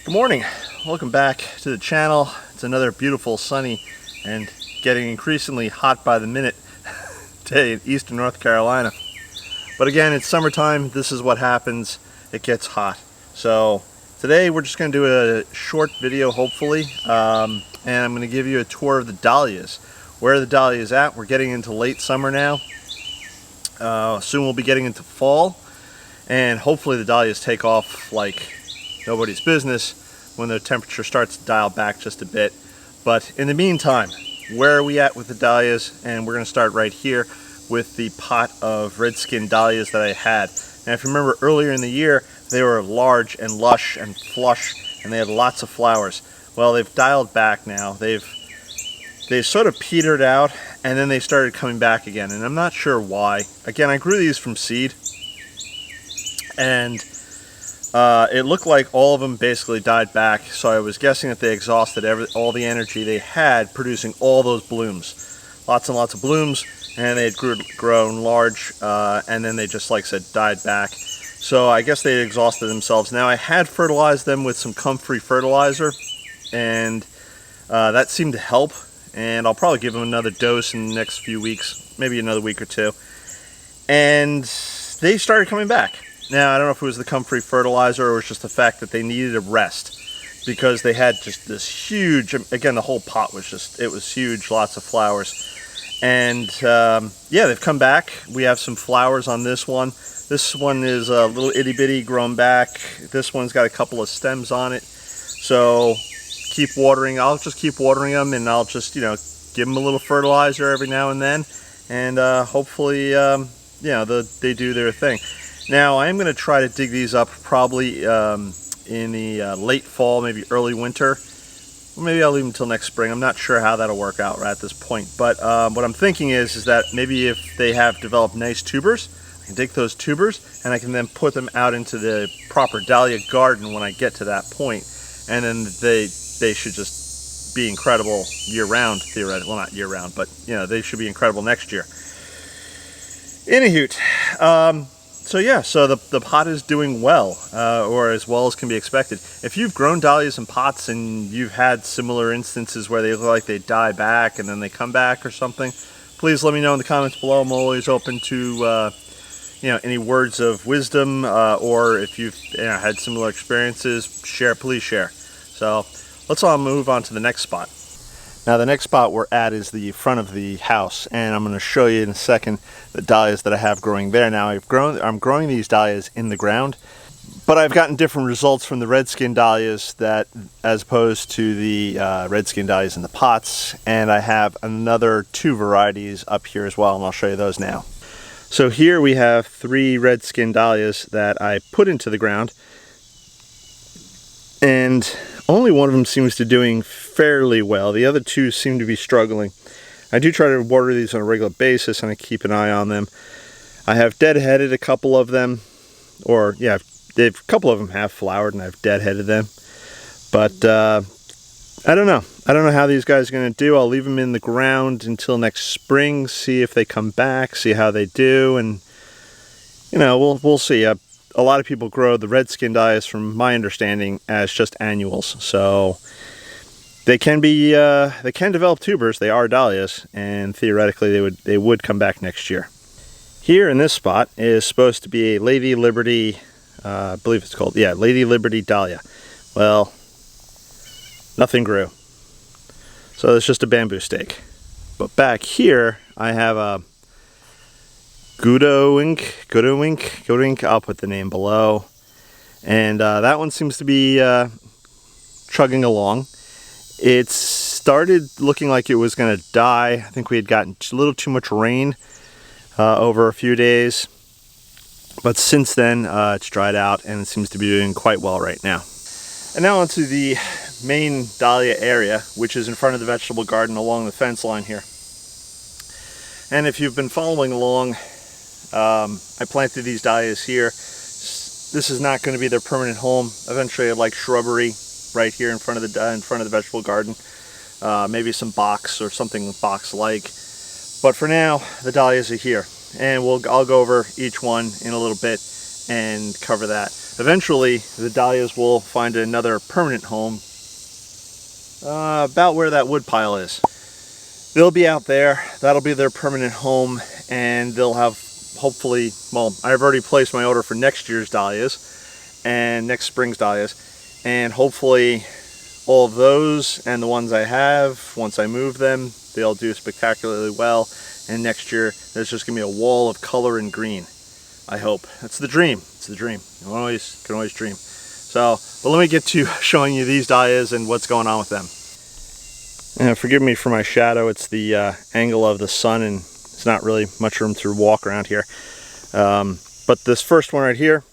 Good morning, welcome back to the channel. It's another beautiful, sunny, and getting increasingly hot by the minute day in eastern North Carolina. But again, it's summertime, this is what happens, it gets hot. So today we're just going to do a short video, hopefully, and I'm going to give you a tour of the dahlias. Where the dahlias at, we're getting into late summer now. Soon we'll be getting into fall, and hopefully the dahlias take off like nobody's business when the temperature starts to dial back just a bit. But in the meantime, where are we at with the dahlias? And we're going to start right here with the pot of red skin dahlias that I had. And if you remember earlier in the year, they were large and lush and flush, and they had lots of flowers. Well, they've dialed back now. They've sort of petered out, and then they started coming back again, and I'm not sure why. Again, I grew these from seed, and it looked like all of them basically died back, so I was guessing that they exhausted all the energy they had producing all those blooms. Lots and lots of blooms, and they had grown large, and then they just, like I said, died back. So I guess they exhausted themselves. Now, I had fertilized them with some comfrey fertilizer, and that seemed to help, and I'll probably give them another dose in the next few weeks, maybe another week or two. And they started coming back. Now, I don't know if it was the comfrey fertilizer or it was just the fact that they needed a rest, because they had just this huge, again, the whole pot was just, it was huge, lots of flowers. And yeah, they've come back. We have some flowers on this one. This one is a little itty bitty grown back. This one's got a couple of stems on it. So keep watering. I'll just keep watering them, and I'll just, you know, give them a little fertilizer every now and then. And hopefully, you know, they do their thing. Now, I am going to try to dig these up probably in the late fall, maybe early winter. Or maybe I'll leave them until next spring. I'm not sure how that'll work out right at this point. But what I'm thinking is that maybe if they have developed nice tubers, I can dig those tubers, and I can then put them out into the proper dahlia garden when I get to that point. And then they should just be incredible year-round, theoretically. Well, not year-round, but, you know, they should be incredible next year. Anywho, so yeah, so the pot is doing well, or as well as can be expected. If you've grown dahlias in pots and you've had similar instances where they look like they die back and then they come back or something, please let me know in the comments below. I'm always open to you know, any words of wisdom, or if you've had similar experiences, please share. So let's all move on to the next spot. Now, the next spot we're at is the front of the house, and I'm going to show you in a second the dahlias that I have growing there. Now, I'm growing these dahlias in the ground, but I've gotten different results from the red skin dahlias as opposed to the red skin dahlias in the pots, and I have another 2 varieties up here as well, and I'll show you those now. So here we have 3 red skin dahlias that I put into the ground, and only one of them seems to be doing fairly well. The other 2 seem to be struggling. I do try to water these on a regular basis, and I keep an eye on them. I have deadheaded a couple of them, or yeah, a couple of them have flowered, and I've deadheaded them. But I don't know. I don't know how these guys are going to do. I'll leave them in the ground until next spring, see if they come back, see how they do, and you know, we'll see. A lot of people grow the red skin dahlias, from my understanding, as just annuals. So they can develop tubers. They are dahlias, and theoretically they would come back next year. Here in this spot is supposed to be a Lady Liberty, I believe it's called, yeah, Lady Liberty dahlia. Well, nothing grew. So it's just a bamboo stake. But back here I have a Godowink, I'll put the name below. And that one seems to be chugging along. It started looking like it was going to die. I think we had gotten a little too much rain over a few days. But since then, it's dried out, and it seems to be doing quite well right now. And now onto the main dahlia area, which is in front of the vegetable garden along the fence line here. And if you've been following along, I planted these dahlias here. This is not going to be their permanent home. Eventually, I'd like shrubbery right here in front of the vegetable garden. Maybe some box or something box-like. But for now, the dahlias are here, and I'll go over each one in a little bit and cover that. eventually the dahlias will find another permanent home about where that wood pile is. They'll be out there, that'll be their permanent home, and they'll have, hopefully, well, I've already placed my order for next year's dahlias and next spring's dahlias, and hopefully all of those and the ones I have, once I move them, they'll do spectacularly well, and next year there's just gonna be a wall of color and green. I hope. That's the dream. It's the dream. You can always dream. So, but let me get to showing you these dahlias and what's going on with them. And forgive me for my shadow, it's the angle of the sun, and it's not really much room to walk around here. But this first one right here,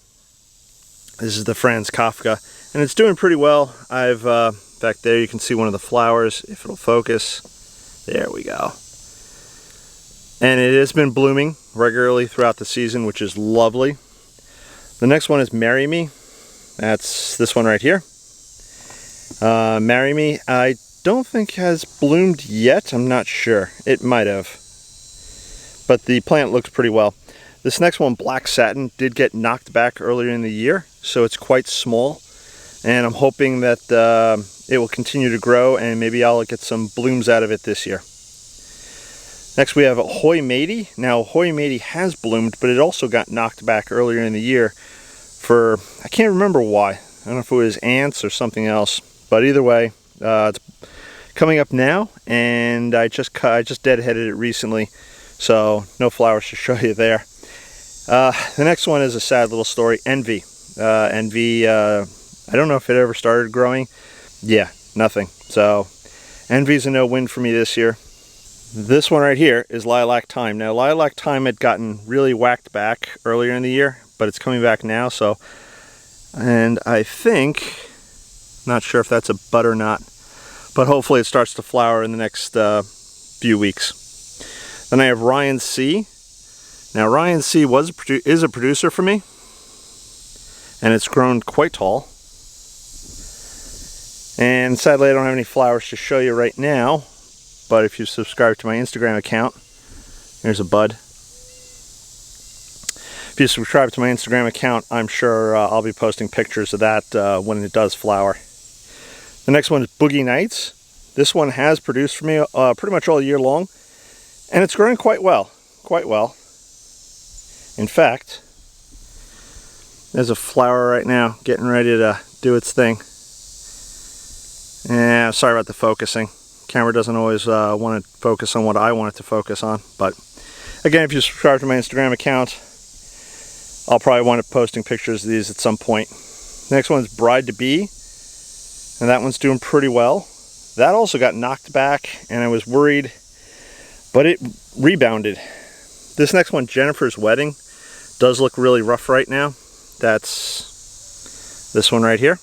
this is the Franz Kafka, and it's doing pretty well. I've, back there you can see one of the flowers, if it'll focus. There we go. And it has been blooming regularly throughout the season, which is lovely. The next one is Marry Me. That's this one right here. Marry Me, I don't think has bloomed yet. I'm not sure. It might have. But the plant looks pretty well. This next one, Black Satin, did get knocked back earlier in the year, so it's quite small. And I'm hoping that it will continue to grow, and maybe I'll get some blooms out of it this year. Next we have Hoy Matey. Now Hoy Matey has bloomed, but it also got knocked back earlier in the year for, I can't remember why. I don't know if it was ants or something else. But either way, it's coming up now, and I just deadheaded it recently, so no flowers to show you there. The next one is a sad little story, Envy. Envy, I don't know if it ever started growing. Yeah, nothing. So Envy's a no-win for me this year. This one right here is Lilac Time. Now Lilac Time had gotten really whacked back earlier in the year, but it's coming back now, so, and I think, not sure if that's a bud or not, but hopefully it starts to flower in the next few weeks. Then I have Ryan C. Now Ryan C is a producer for me, and it's grown quite tall. And sadly I don't have any flowers to show you right now, but if you subscribe to my Instagram account, here's a bud. If you subscribe to my Instagram account, I'm sure I'll be posting pictures of that when it does flower. The next one is Boogie Nights. This one has produced for me pretty much all year long, and it's growing quite well, In fact, there's a flower right now getting ready to do its thing. Yeah, sorry about the focusing. Camera doesn't always want to focus on what I want it to focus on, but again, if you subscribe to my Instagram account, I'll probably wind up posting pictures of these at some point. Next one is Bride to Be, and that one's doing pretty well. That also got knocked back, and I was worried, but it rebounded. This next one, Jennifer's Wedding, does look really rough right now. That's this one right here.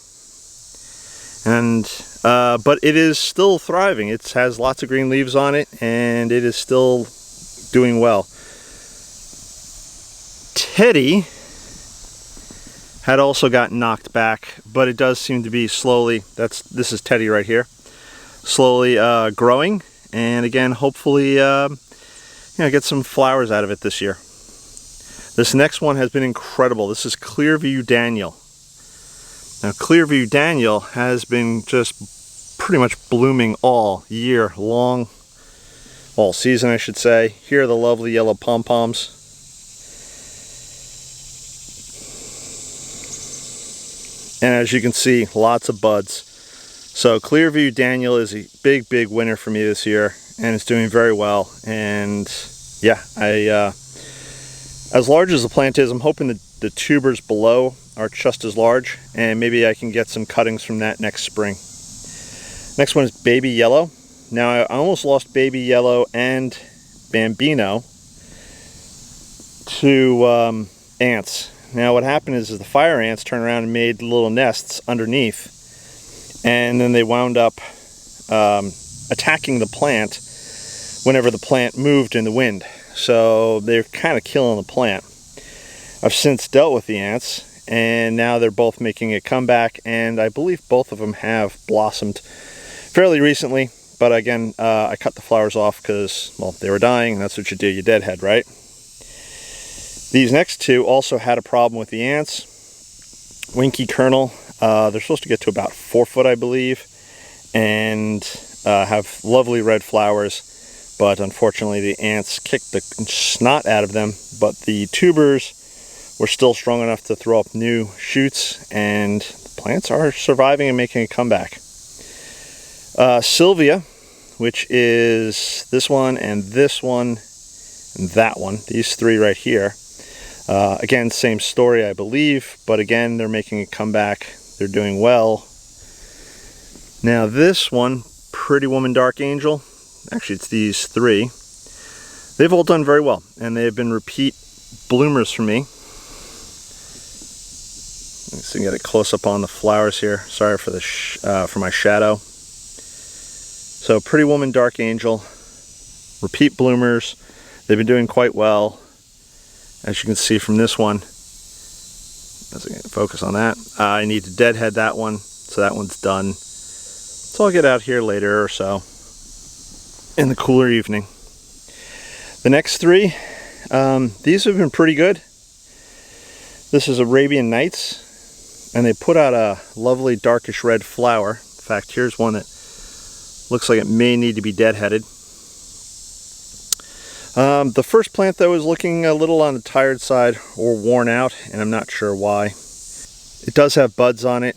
And but it is still thriving. It has lots of green leaves on it, and it is still doing well. Teddy had also gotten knocked back, but it does seem to be slowly, this is Teddy right here, slowly growing, and again, hopefully get some flowers out of it this year. This next one has been incredible. This is Clearview Daniel. Now Clearview Daniel has been just pretty much blooming all year long, all season I should say. Here are the lovely yellow pom-poms. And as you can see, lots of buds. So Clearview Daniel is a big winner for me this year, and it's doing very well. And yeah, as large as the plant is, I'm hoping that the tubers below are just as large, and maybe I can get some cuttings from that next spring. Next one is Baby Yellow. Now I almost lost Baby Yellow and Bambino to ants. Now what happened is the fire ants turned around and made little nests underneath, and then they wound up attacking the plant whenever the plant moved in the wind. So they're kind of killing the plant. I've since dealt with the ants, and now they're both making a comeback, and I believe both of them have blossomed fairly recently. But again, I cut the flowers off because, well, they were dying, and that's what you do, you deadhead, right? These next two also had a problem with the ants, winky kernel. They're supposed to get to about 4 foot, I believe, and have lovely red flowers, but unfortunately the ants kicked the snot out of them. But the tubers were still strong enough to throw up new shoots, and the plants are surviving and making a comeback. Sylvia, which is this one and that one, these three right here. Again, same story, I believe, but again, they're making a comeback. They're doing well. Now this one, Pretty Woman Dark Angel, actually it's these three. They've all done very well, and they've been repeat bloomers for me. Let's see, get a close up on the flowers here. Sorry for the for my shadow. So Pretty Woman Dark Angel, repeat bloomers. They've been doing quite well. As you can see from this one, let's focus on that. I need to deadhead that one, so that one's done. So I'll get out here later or so in the cooler evening. The next three, these have been pretty good. This is Arabian Nights, and they put out a lovely darkish red flower. In fact, here's one that looks like it may need to be deadheaded. The first plant though is looking a little on the tired side or worn out, and I'm not sure why. It does have buds on it,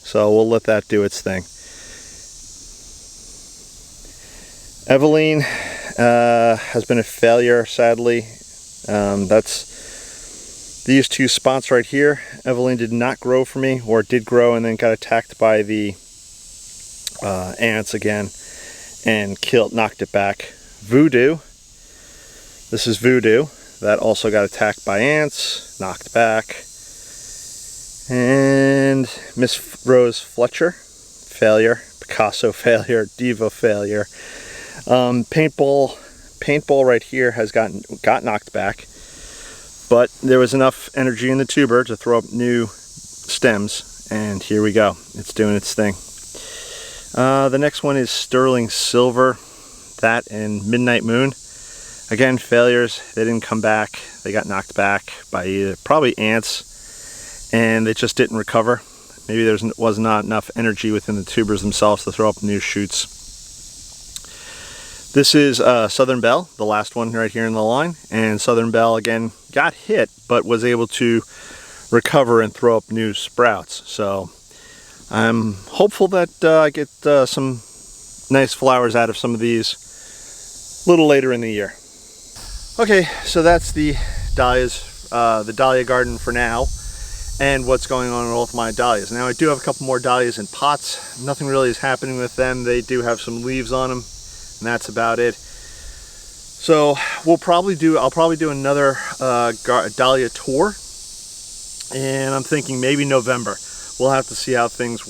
so we'll let that do its thing. Eveline has been a failure, sadly. That's these two spots right here. Eveline did not grow for me, or it did grow and then got attacked by the ants again and knocked it back. Voodoo. This is Voodoo. That also got attacked by ants, knocked back. And Miss Rose Fletcher, failure. Picasso failure, Diva failure. Paintball right here has got knocked back, but there was enough energy in the tuber to throw up new stems, and here we go. It's doing its thing. The next one is Sterling Silver, that and Midnight Moon. Again, failures. They didn't come back. They got knocked back by probably ants, and they just didn't recover. Maybe there was not enough energy within the tubers themselves to throw up new shoots. This is Southern Belle, the last one right here in the line, and Southern Belle again got hit, but was able to recover and throw up new sprouts. So I'm hopeful that I get some nice flowers out of some of these a little later in the year. Okay, so that's the dahlias, the dahlia garden for now, and what's going on with my dahlias. Now I do have a couple more dahlias in pots. Nothing really is happening with them. They do have some leaves on them, and that's about it. So I'll probably do another dahlia tour, and I'm thinking maybe November. We'll have to see how things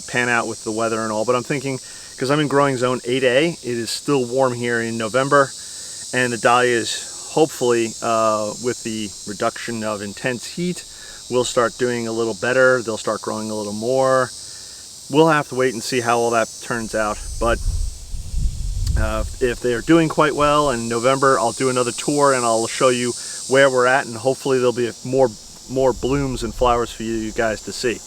pan out with the weather and all, but I'm thinking, because I'm in growing zone 8A, it is still warm here in November, and the dahlias, hopefully with the reduction of intense heat, will start doing a little better. They'll start growing a little more. We'll have to wait and see how all that turns out, but if they're doing quite well in November, I'll do another tour and I'll show you where we're at, and hopefully there'll be more blooms and flowers for you guys to see.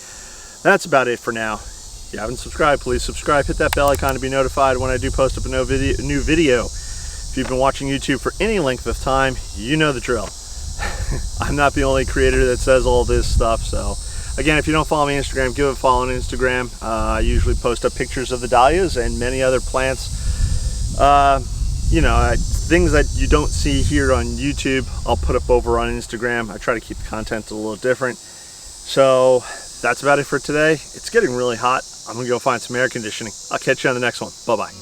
That's about it for now. If you haven't subscribed, please subscribe. Hit that bell icon to be notified when I do post up a new video. If you've been watching YouTube for any length of time, you know the drill. I'm not the only creator that says all this stuff, so again, if you don't follow me on Instagram, give it a follow on Instagram. I usually post up pictures of the dahlias and many other plants. You know, things that you don't see here on YouTube, I'll put up over on Instagram. I try to keep the content a little different. So that's about it for today. It's getting really hot. I'm gonna go find some air conditioning. I'll catch you on the next one. Bye-bye.